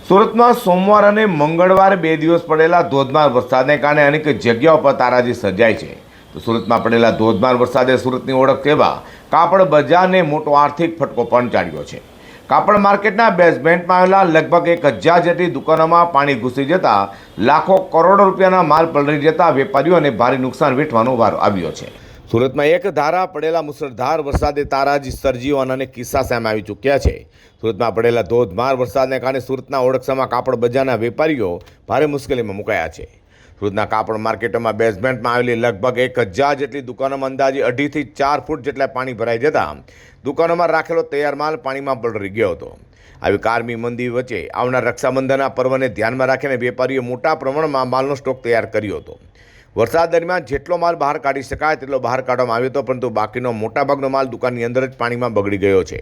સુરતમાં સોમવાર અને મંગળવારે 2 દિવસ પડેલા ધોધમાર વરસાદને કારણે અનેક જગ્યાઓ પર તારાજી સર્જાઈ છે. તો સુરતમાં પડેલા ધોધમાર વરસાદે સુરતની ઓળખ એવા કાપડ બજારને મોટો આર્થિક ફટકો પહોંચાડ્યો છે. કાપડ માર્કેટના બેઝમેન્ટમાં આવેલા લગભગ 1000 જેટલી દુકાનોમાં પાણી ઘૂસી જતા લાખો કરોડો રૂપિયાના માલ પલળી જતા વેપારીઓને ભારે નુકસાન વેઠવાનો વારો આવ્યો છે. સુરતમાં એક ધારા પડેલા મુસળધાર વરસાદે તારાજી સર્જી હોવાના અનેક કિસ્સા સામે આવી ચૂક્યા છે. સુરતમાં પડેલા ધોધમાર વરસાદને કારણે સુરતના ઓળખસામાં કાપડ બજારના વેપારીઓ ભારે મુશ્કેલીમાં મુકાયા છે. સુરતના કાપડ માર્કેટોમાં બેઝમેન્ટમાં આવેલી લગભગ 1000 જેટલી દુકાનોમાં અંદાજે 2.5 થી 4 ફૂટ જેટલા પાણી ભરાઈ જતા દુકાનોમાં રાખેલો તૈયાર માલ પાણીમાં પલળી ગયો હતો. આવી કારમી મંદી વચ્ચે આવનાર રક્ષાબંધનના પર્વને ધ્યાનમાં રાખીને વેપારીઓ મોટા પ્રમાણમાં માલનો સ્ટોક તૈયાર કર્યો હતો. વરસાદ દરમિયાન જેટલો માલ બહાર કાઢી શકાય તેટલો બહાર કાઢવામાં આવ્યો હતો, પરંતુ બાકીનો મોટાભાગનો માલ દુકાનની અંદર જ પાણીમાં બગડી ગયો છે.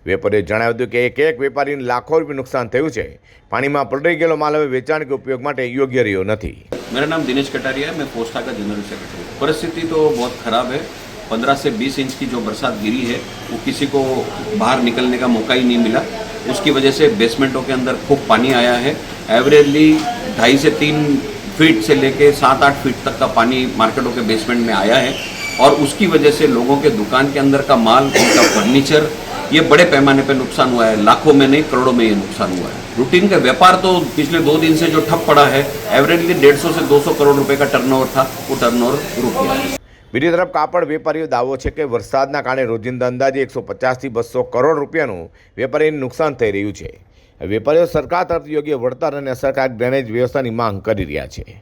વેપારીએ જણાવ્યું હતું કે એક વેપારીને લાખો રૂપિયા નુકસાન થયું છે. પાણીમાં પલળી ગયેલો માલ હવે વેચાણ કે ઉપયોગ માટે યોગ્ય રહ્યો નથી. मेरा नाम दिनेश कटारिया है, मैं पोस्टा का जनरल सेक्रेटरी हूँ। परिस्थिति तो बहुत ख़राब है। 15 से 20 इंच की जो बरसात गिरी है वो किसी को बाहर निकलने का मौका ही नहीं मिला। उसकी वजह से बेसमेंटों के अंदर खूब पानी आया है। एवरेजली 2.5 से 3 फीट से लेके 7-8 फीट तक का पानी मार्केटों के बेसमेंट में आया है और उसकी वजह से लोगों के दुकान के अंदर का माल, उनका फर्नीचर, ये बड़े पैमाने पे नुकसान हुआ है। लाखों में नहीं, करोड़ों में ये नुकसान हुआ है। रूटीन का व्यापार तो पिछले 2 दिन से जो ठप पड़ा है, एवरेजली 150 से 200 करोड़ रुपए का टर्नओवर था, वो टर्नओवर रुक गया है। બીજી તરફ કાપડ વેપારીઓ દાવો છે કે વરસાદના કારણે રોજિંદા અંદાજે 150 થી 200 કરોડ રૂપિયાનું વેપારીને નુકસાન થઈ રહ્યું છે. વેપારીઓ સરકાર તરફ યોગ્ય વળતર અને અસરકારક ડ્રેનેજ વ્યવસ્થાની માંગ કરી રહ્યા છે.